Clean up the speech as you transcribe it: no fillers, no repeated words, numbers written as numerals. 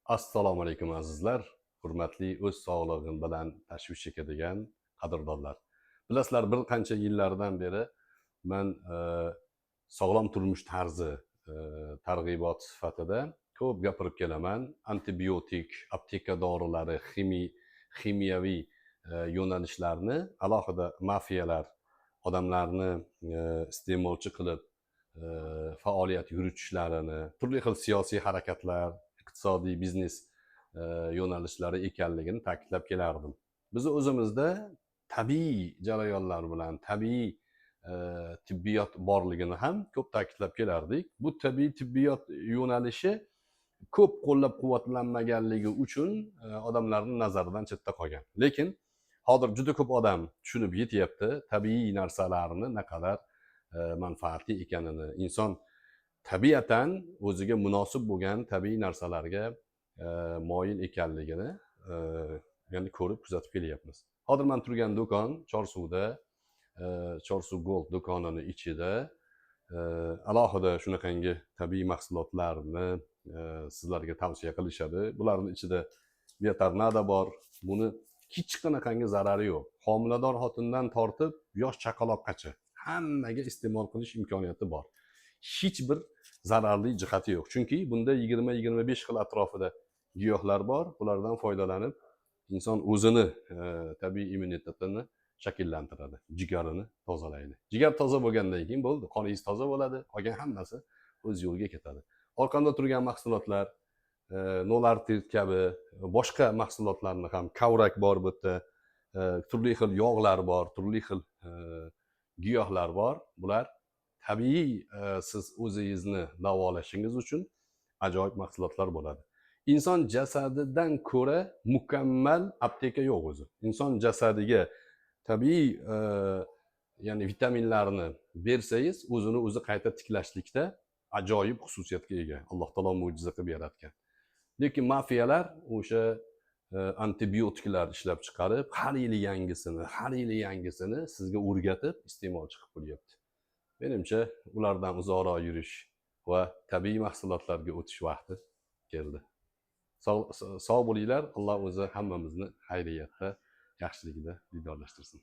Assalomu alaykum azizlar, hurmatli o'z sog'lig'im bilan tashvish chekadigan qadrdonlar. Bilasizlar, bir qancha yillardan beri men sog'lom turmush tarzi targ'ibot sifatida ko'p gapirib kelaman. Antibiotik, apteka dorilari, ximiyaviy yo'nalishlarni alohida mafiyalar odamlarni iste'molchi qilib faoliyat yuritishlarini, turli xil siyosiy harakatlar, iqtisodiy biznes yo'nalishlari ekanligini ta'kidlab kelardim. Biz o'zimizda tabiiy jarayonlar bilan tabiiy tibbiyot borligini ham ko'p ta'kidlab kelardik. Bu tabiiy tibbiyot yo'nalishi ko'p qo'llab-quvvatlanmaganligi uchun odamlarning nazaridan chetda qolgan. Lekin hozir juda ko'p odam tushunib yetyapti tabiiy narsalarni naqadar manfaatli ekanini. Inson tabiatan o'ziga munosib bo'lgan tabiiy narsalarga moyil ekanligini ya'ni ko'rib kuzatib kelyapmiz. Hozir men turgan do'kon Chorsuvda, Chorsuv Gold do'konini ichida alohida shunaqangi tabiiy mahsulotlarni sizlarga tavsiya qilishadi. Bularning ichida Biotornado bor. Buni hech qanaqangi zarari yo'q. Homilador xotindan tortib yosh chaqaloqqacha hammaga iste'mol qilish imkoniyati bor. Hech bir zararli jihati yo'q. Chunki bunda 20-25 xil atrofida giyohlar bor. Bulardan foydalanib inson o'zini tabiiy immunitetini shakllantiradi, jigarini tozalaydi. Jigar toza bo'lgandan keyin bo'ldi, qoningiz toza bo'ladi, qolgan hammasi o'z yo'liga ketadi. Orqamda turgan mahsulotlar Nolartit kabi boshqa mahsulotlarni ham, kavrak bor bu yerda, turli xil yog'lar bor, turli xil giyohlar bor. Bular tabiiy siz o'zingizni davolashingiz uchun ajoyib mahsulotlar bo'ladi. Inson jasadidan ko'ra mukammal apteka yo'q o'zi. Inson jasadiga tabiiy ya'ni vitaminlarni bersangiz, o'zini o'zi qayta tiklashlikda ajoyib xususiyatga ega. Alloh taolo mo'jiza qilib yaratgan. Lekin mafiyalar o'sha antibiotiklar ishlab chiqarib, har yili yangisini sizga o'rgatib iste'molchi qilib qo'yapti. Menimcha ulardan uzoqroq yurish va tabiiy mahsulotlarga o'tish vaqti keldi. Sog' bo'linglar. Alloh o'zi hammamizni xayriyatda, yaxshilikda didorlashtirsin.